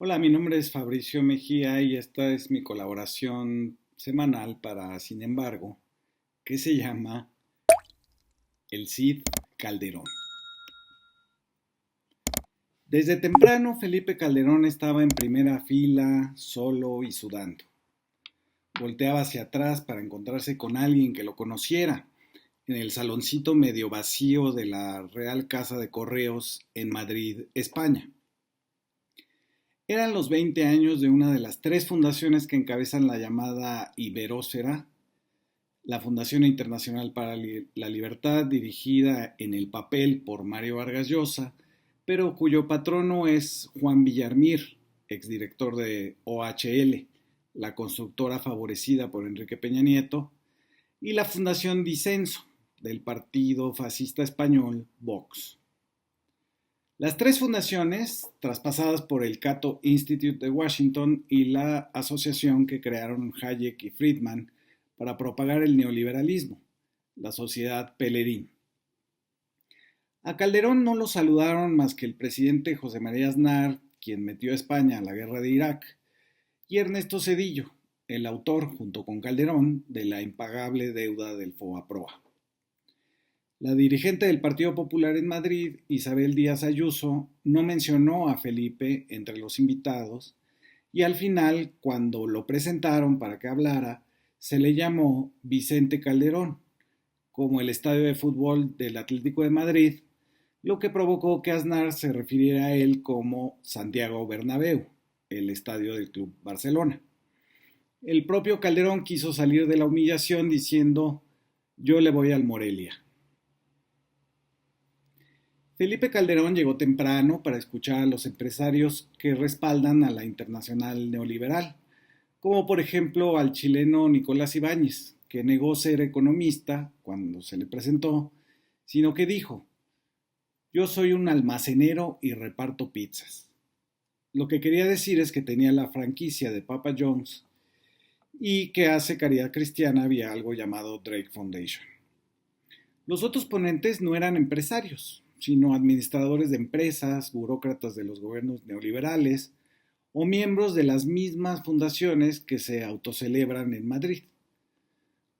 Hola, mi nombre es Fabricio Mejía y esta es mi colaboración semanal para Sin embargo, que se llama El Cid Calderón. Desde temprano, Felipe Calderón estaba en primera fila, solo y sudando. Volteaba hacia atrás para encontrarse con alguien que lo conociera en el saloncito medio vacío de la Real Casa de Correos en Madrid, España. Eran los 20 años de una de las tres fundaciones que encabezan la llamada Iberósfera, la Fundación Internacional para la Libertad, dirigida en el papel por Mario Vargas Llosa, pero cuyo patrono es Juan Villarmir, exdirector de OHL, la constructora favorecida por Enrique Peña Nieto, y la Fundación Disenso, del partido fascista español Vox. Las tres fundaciones, traspasadas por el Cato Institute de Washington y la asociación que crearon Hayek y Friedman para propagar el neoliberalismo, la Sociedad Pellerín. A Calderón no lo saludaron más que el presidente José María Aznar, quien metió a España a la guerra de Irak, y Ernesto Zedillo, el autor, junto con Calderón, de la impagable deuda del FOBAPROA. La dirigente del Partido Popular en Madrid, Isabel Díaz Ayuso, no mencionó a Felipe entre los invitados y al final, cuando lo presentaron para que hablara, se le llamó Vicente Calderón, como el estadio de fútbol del Atlético de Madrid, lo que provocó que Aznar se refiriera a él como Santiago Bernabéu, el estadio del Club Barcelona. El propio Calderón quiso salir de la humillación diciendo: "Yo le voy al Morelia". Felipe Calderón llegó temprano para escuchar a los empresarios que respaldan a la internacional neoliberal, como por ejemplo al chileno Nicolás Ibáñez, que negó ser economista cuando se le presentó, sino que dijo: "Yo soy un almacenero y reparto pizzas". Lo que quería decir es que tenía la franquicia de Papa John's y que hace caridad cristiana vía algo llamado Drake Foundation. Los otros ponentes no eran empresarios, sino administradores de empresas, burócratas de los gobiernos neoliberales o miembros de las mismas fundaciones que se autocelebran en Madrid.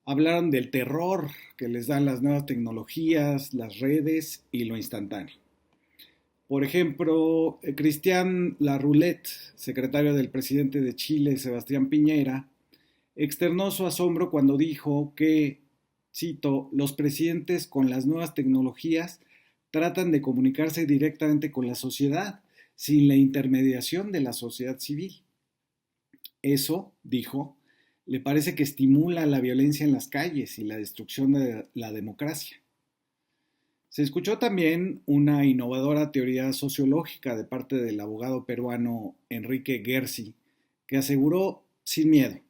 Hablaron del terror que les dan las nuevas tecnologías, las redes y lo instantáneo. Por ejemplo, Cristian Larroulet, secretario del presidente de Chile, Sebastián Piñera, externó su asombro cuando dijo que, cito: "Los presidentes con las nuevas tecnologías tratan de comunicarse directamente con la sociedad, sin la intermediación de la sociedad civil. Eso", dijo, "le parece que estimula la violencia en las calles y la destrucción de la democracia". Se escuchó también una innovadora teoría sociológica de parte del abogado peruano Enrique Gersi, que aseguró sin miedo: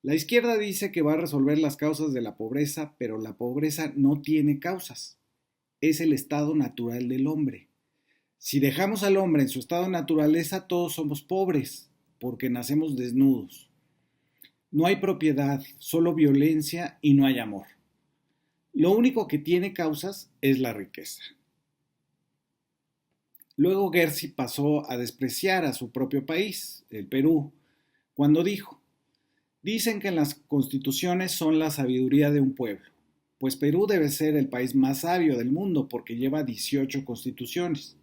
"La izquierda dice que va a resolver las causas de la pobreza, pero la pobreza no tiene causas. Es el estado natural del hombre. Si dejamos al hombre en su estado de naturaleza, todos somos pobres, porque nacemos desnudos. No hay propiedad, solo violencia y no hay amor. Lo único que tiene causas es la riqueza". Luego Gersi pasó a despreciar a su propio país, el Perú, cuando dijo: "Dicen que las constituciones son la sabiduría de un pueblo, pues Perú debe ser el país más sabio del mundo porque lleva 18 constituciones.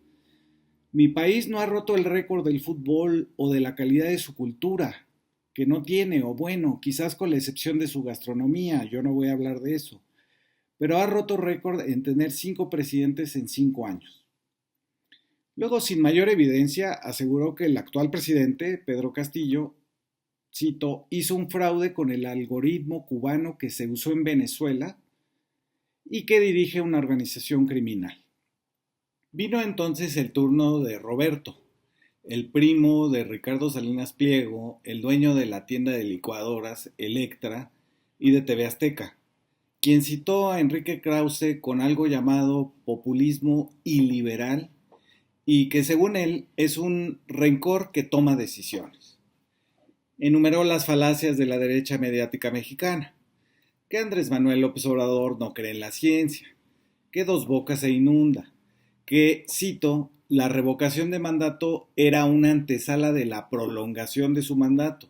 Mi país no ha roto el récord del fútbol o de la calidad de su cultura, que no tiene, o bueno, quizás con la excepción de su gastronomía, yo no voy a hablar de eso, pero ha roto récord en tener 5 presidentes en 5 años". Luego, sin mayor evidencia, aseguró que el actual presidente, Pedro Castillo, cito: "hizo un fraude con el algoritmo cubano que se usó en Venezuela y que dirige una organización criminal". Vino entonces el turno de Roberto, el primo de Ricardo Salinas Pliego, el dueño de la tienda de licuadoras Electra y de TV Azteca, quien citó a Enrique Krause con algo llamado populismo iliberal y que, según él, es un rencor que toma decisiones. Enumeró las falacias de la derecha mediática mexicana: que Andrés Manuel López Obrador no cree en la ciencia, que Dos Bocas se inunda, que, cito: la revocación de mandato era una antesala de la prolongación de su mandato,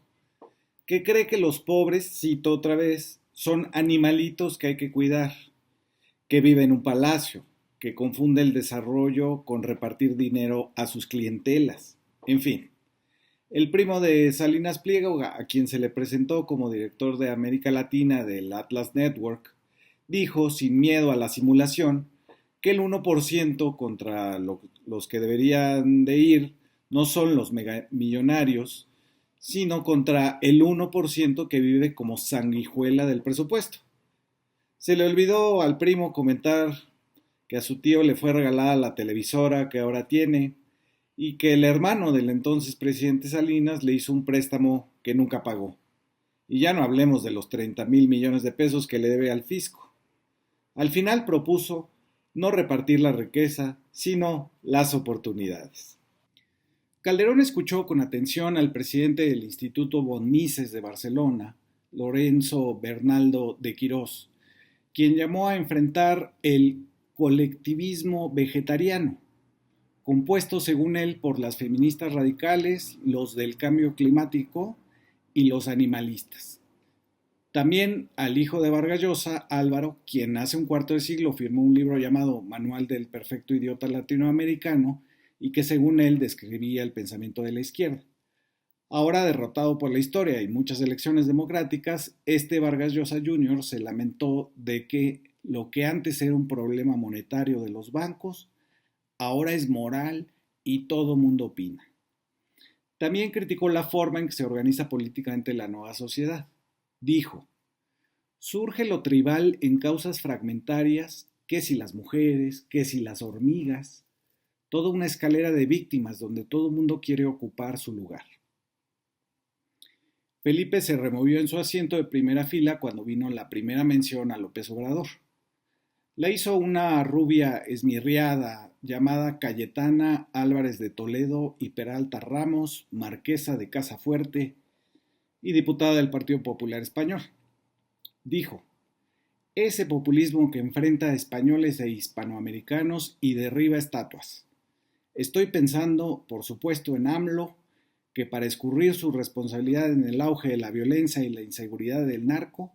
que cree que los pobres, cito otra vez, son animalitos que hay que cuidar, que vive en un palacio, que confunde el desarrollo con repartir dinero a sus clientelas. En fin, el primo de Salinas Pliego, a quien se le presentó como director de América Latina del Atlas Network, dijo, sin miedo a la simulación, que el 1% contra los que deberían de ir no son los megamillonarios, sino contra el 1% que vive como sanguijuela del presupuesto. Se le olvidó al primo comentar que a su tío le fue regalada la televisora que ahora tiene y que el hermano del entonces presidente Salinas le hizo un préstamo que nunca pagó. Y ya no hablemos de los 30,000 millones de pesos que le debe al fisco. Al final propuso no repartir la riqueza, sino las oportunidades. Calderón escuchó con atención al presidente del Instituto von Mises de Barcelona, Lorenzo Bernaldo de Quirós, quien llamó a enfrentar el colectivismo vegetariano, compuesto según él por las feministas radicales, los del cambio climático y los animalistas. También al hijo de Vargas Llosa, Álvaro, quien hace un cuarto de siglo firmó un libro llamado Manual del Perfecto Idiota Latinoamericano y que según él describía el pensamiento de la izquierda. Ahora derrotado por la historia y muchas elecciones democráticas, este Vargas Llosa Jr. se lamentó de que lo que antes era un problema monetario de los bancos, ahora es moral y todo mundo opina. También criticó la forma en que se organiza políticamente la nueva sociedad. Dijo, surge lo tribal en causas fragmentarias, que si las mujeres, que si las hormigas, toda una escalera de víctimas donde todo el mundo quiere ocupar su lugar. Felipe se removió en su asiento de primera fila cuando vino la primera mención a López Obrador. La hizo una rubia esmirriada llamada Cayetana Álvarez de Toledo y Peralta Ramos, marquesa de Casafuerte y diputada del Partido Popular Español. Dijo, ese populismo que enfrenta a españoles e hispanoamericanos y derriba estatuas. Estoy pensando, por supuesto, en AMLO, que para escurrir su responsabilidad en el auge de la violencia y la inseguridad del narco,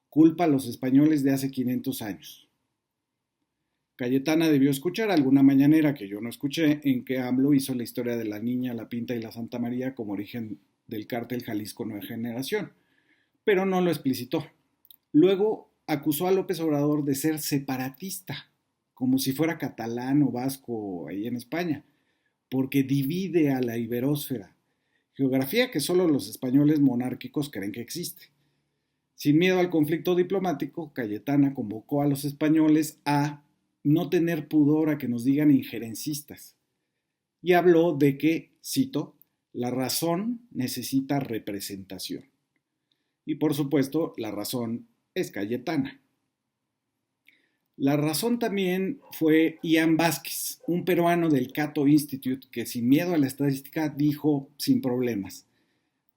culpa a los españoles de hace 500 años. Cayetana debió escuchar alguna mañanera que yo no escuché en que AMLO hizo la historia de la Niña, la Pinta y la Santa María como origen del cártel Jalisco Nueva Generación, pero no lo explicitó. Luego acusó a López Obrador de ser separatista, como si fuera catalán o vasco ahí en España, porque divide a la iberósfera, geografía que solo los españoles monárquicos creen que existe. Sin miedo al conflicto diplomático, Cayetana convocó a los españoles a no tener pudor a que nos digan injerencistas, y habló de que, cito, la razón necesita representación. Y por supuesto, la razón es Cayetana. La razón también fue Ian Vázquez, un peruano del Cato Institute que sin miedo a la estadística dijo sin problemas,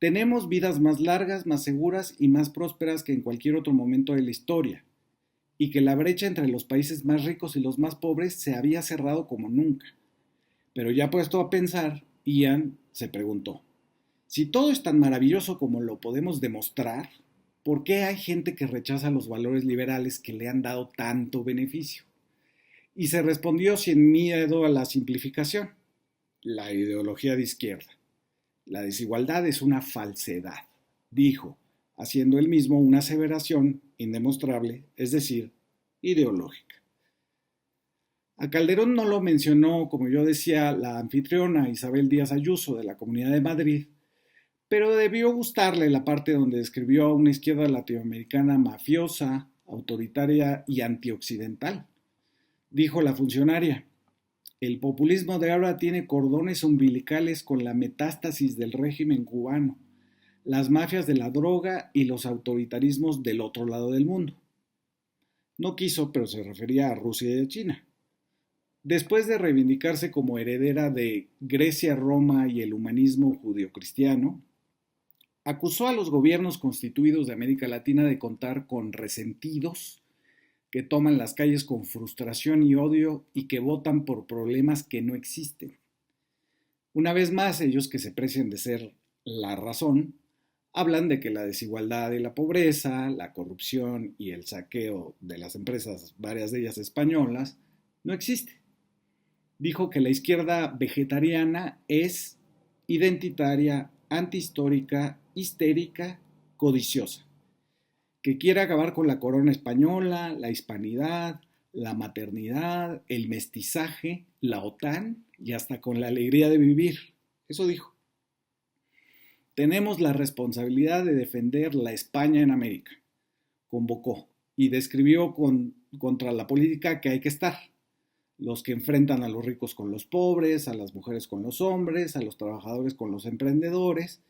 tenemos vidas más largas, más seguras y más prósperas que en cualquier otro momento de la historia, y que la brecha entre los países más ricos y los más pobres se había cerrado como nunca. Pero ya puesto a pensar, Ian se preguntó, si todo es tan maravilloso como lo podemos demostrar, ¿por qué hay gente que rechaza los valores liberales que le han dado tanto beneficio? Y se respondió sin miedo a la simplificación, la ideología de izquierda. La desigualdad es una falsedad, dijo, haciendo él mismo una aseveración indemostrable, es decir, ideológica. A Calderón no lo mencionó, como yo decía, la anfitriona Isabel Díaz Ayuso de la Comunidad de Madrid, pero debió gustarle la parte donde describió a una izquierda latinoamericana mafiosa, autoritaria y antioccidental. Dijo la funcionaria, el populismo de ahora tiene cordones umbilicales con la metástasis del régimen cubano, las mafias de la droga y los autoritarismos del otro lado del mundo. No quiso, pero se refería a Rusia y a China. Después de reivindicarse como heredera de Grecia, Roma y el humanismo judeocristiano, acusó a los gobiernos constituidos de América Latina de contar con resentidos, que toman las calles con frustración y odio y que votan por problemas que no existen. Una vez más, ellos que se precian de ser la razón, hablan de que la desigualdad y la pobreza, la corrupción y el saqueo de las empresas, varias de ellas españolas, no existe. Dijo que la izquierda vegetariana es identitaria, antihistórica, histérica, codiciosa, que quiere acabar con la corona española, la hispanidad, la maternidad, el mestizaje, la OTAN y hasta con la alegría de vivir. Eso dijo. Tenemos la responsabilidad de defender la España en América, convocó y describió contra la política que hay que estar. Los que enfrentan a los ricos con los pobres, a las mujeres con los hombres, a los trabajadores con los emprendedores,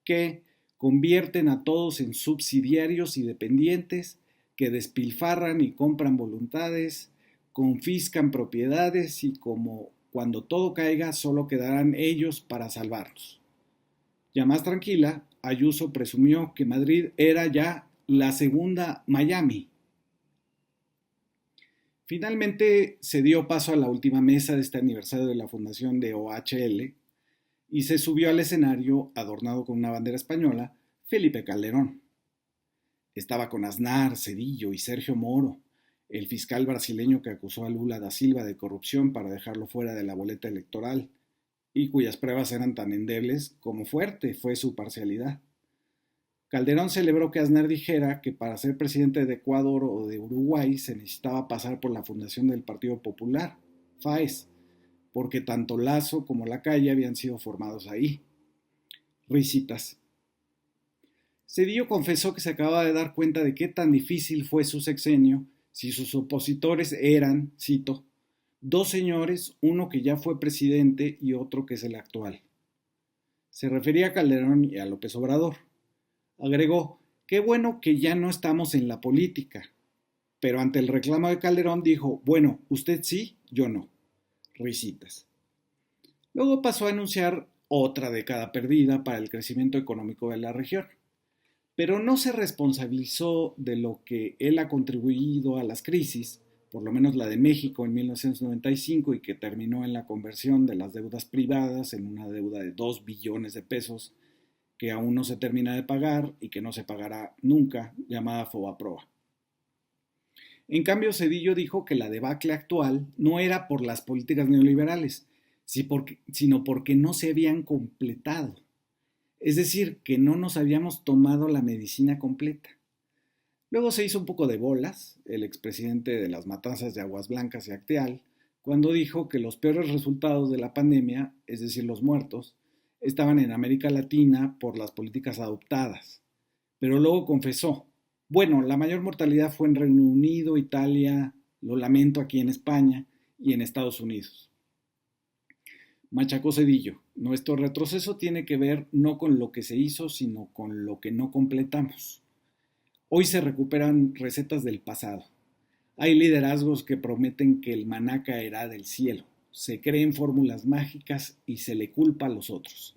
que convierten a todos en subsidiarios y dependientes, que despilfarran y compran voluntades, confiscan propiedades y como cuando todo caiga solo quedarán ellos para salvarnos. Ya más tranquila, Ayuso presumió que Madrid era ya la segunda Miami. Finalmente se dio paso a la última mesa de este aniversario de la fundación de OHL y se subió al escenario, adornado con una bandera española, Felipe Calderón. Estaba con Aznar, Zedillo y Sergio Moro, el fiscal brasileño que acusó a Lula da Silva de corrupción para dejarlo fuera de la boleta electoral y cuyas pruebas eran tan endebles como fuerte fue su parcialidad. Calderón celebró que Aznar dijera que para ser presidente de Ecuador o de Uruguay se necesitaba pasar por la fundación del Partido Popular, FAES, porque tanto Lazo como Lacalle habían sido formados ahí. Risitas. Zedillo confesó que se acababa de dar cuenta de qué tan difícil fue su sexenio si sus opositores eran, cito, dos señores, uno que ya fue presidente y otro que es el actual. Se refería a Calderón y a López Obrador. Agregó, qué bueno que ya no estamos en la política. Pero ante el reclamo de Calderón dijo, bueno, usted sí, yo no. Risitas. Luego pasó a anunciar otra década perdida para el crecimiento económico de la región. Pero no se responsabilizó de lo que él ha contribuido a las crisis, por lo menos la de México en 1995 y que terminó en la conversión de las deudas privadas en una deuda de 2 billones de pesos que aún no se termina de pagar y que no se pagará nunca, llamada Fobaproa. En cambio, Zedillo dijo que la debacle actual no era por las políticas neoliberales, sino porque no se habían completado. Es decir, que no nos habíamos tomado la medicina completa. Luego se hizo un poco de bolas, el expresidente de las matanzas de Aguas Blancas y Acteal, cuando dijo que los peores resultados de la pandemia, es decir, los muertos, estaban en América Latina por las políticas adoptadas. Pero luego confesó, bueno, la mayor mortalidad fue en Reino Unido, Italia, lo lamento aquí en España y en Estados Unidos. Machacó Zedillo, nuestro retroceso tiene que ver no con lo que se hizo, sino con lo que no completamos. Hoy se recuperan recetas del pasado. Hay liderazgos que prometen que el maná caerá del cielo. Se creen fórmulas mágicas y se le culpa a los otros,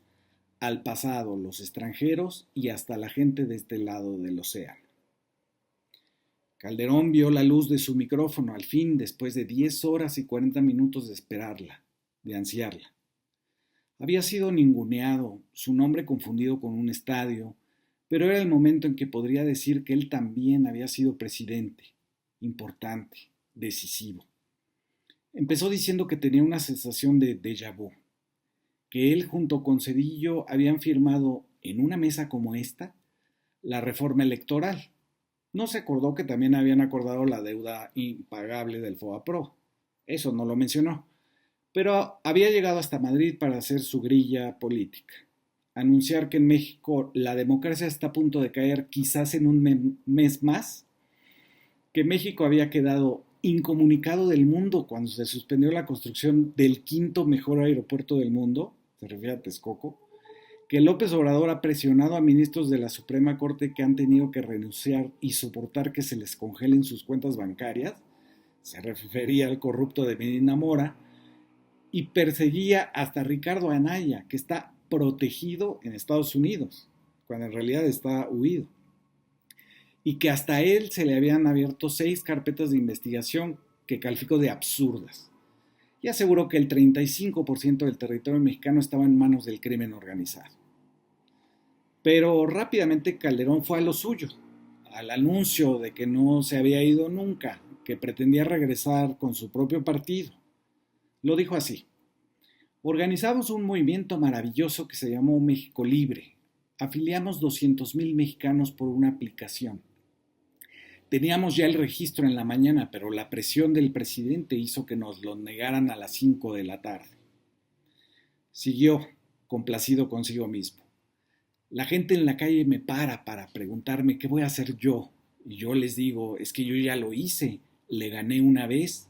al pasado, los extranjeros y hasta la gente de este lado del océano. Calderón vio la luz de su micrófono al fin después de 10 horas y 40 minutos de esperarla, de ansiarla. Había sido ninguneado, su nombre confundido con un estadio, pero era el momento en que podría decir que él también había sido presidente, importante, decisivo. Empezó diciendo que tenía una sensación de déjà vu, que él junto con Zedillo habían firmado en una mesa como esta la reforma electoral. No se acordó que también habían acordado la deuda impagable del FOBAPROA. Eso no lo mencionó. Pero había llegado hasta Madrid para hacer su grilla política. Anunciar que en México la democracia está a punto de caer quizás en un mes más, que México había quedado incomunicado del mundo cuando se suspendió la construcción del quinto mejor aeropuerto del mundo, se refiere a Texcoco, que López Obrador ha presionado a ministros de la Suprema Corte que han tenido que renunciar y soportar que se les congelen sus cuentas bancarias, se refería al corrupto de Medina Mora, y perseguía hasta Ricardo Anaya, que está protegido en Estados Unidos, cuando en realidad está huido. y que hasta él se le habían abierto 6 carpetas de investigación que calificó de absurdas. Y aseguró que el 35% del territorio mexicano estaba en manos del crimen organizado. Pero rápidamente Calderón fue a lo suyo, al anuncio de que no se había ido nunca, que pretendía regresar con su propio partido. Lo dijo así: organizamos un movimiento maravilloso que se llamó México Libre. Afiliamos 200,000 mexicanos por una aplicación. Teníamos ya el registro en la mañana, pero la presión del presidente hizo que nos lo negaran a las 5 de la tarde. Siguió, complacido consigo mismo. La gente en la calle me para preguntarme qué voy a hacer yo. Y yo les digo, es que yo ya lo hice, le gané una vez,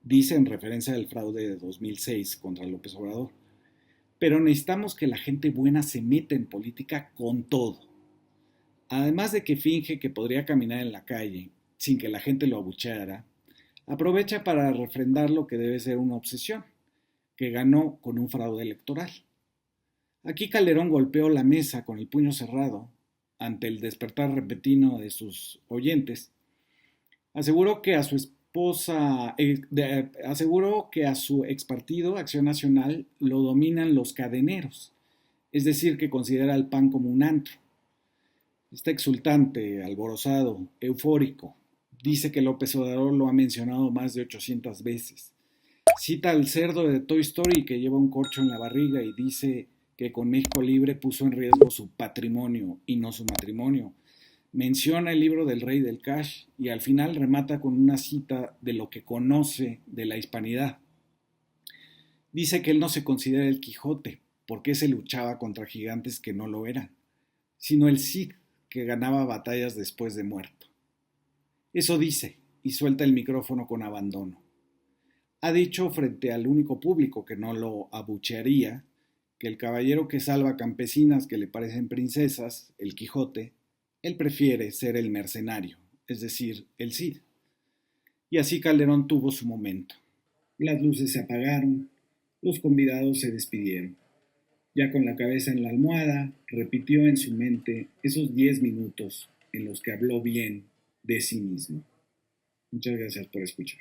dice en referencia al fraude de 2006 contra López Obrador. Pero necesitamos que la gente buena se meta en política con todo. Además de que finge que podría caminar en la calle sin que la gente lo abucheara, aprovecha para refrendar lo que debe ser una obsesión, que ganó con un fraude electoral. Aquí Calderón golpeó la mesa con el puño cerrado ante el despertar repentino de sus oyentes. Aseguró que a su expartido, Acción Nacional, lo dominan los cadeneros, es decir, que considera al PAN como un antro. Está exultante, alborozado, eufórico. Dice que López Obrador lo ha mencionado más de 800 veces. Cita al cerdo de Toy Story que lleva un corcho en la barriga y dice que con México Libre puso en riesgo su patrimonio y no su matrimonio. Menciona el libro del Rey del Cash y al final remata con una cita de lo que conoce de la hispanidad. Dice que él no se considera el Quijote porque ese luchaba contra gigantes que no lo eran, sino el Cid que ganaba batallas después de muerto. Eso dice y suelta el micrófono con abandono. Ha dicho frente al único público que no lo abuchearía que el caballero que salva campesinas que le parecen princesas, el Quijote, él prefiere ser el mercenario, es decir, el Cid. Y así Calderón tuvo su momento. Las luces se apagaron, los convidados se despidieron. Ya con la cabeza en la almohada, repitió en su mente esos 10 minutos en los que habló bien de sí mismo. Muchas gracias por escuchar.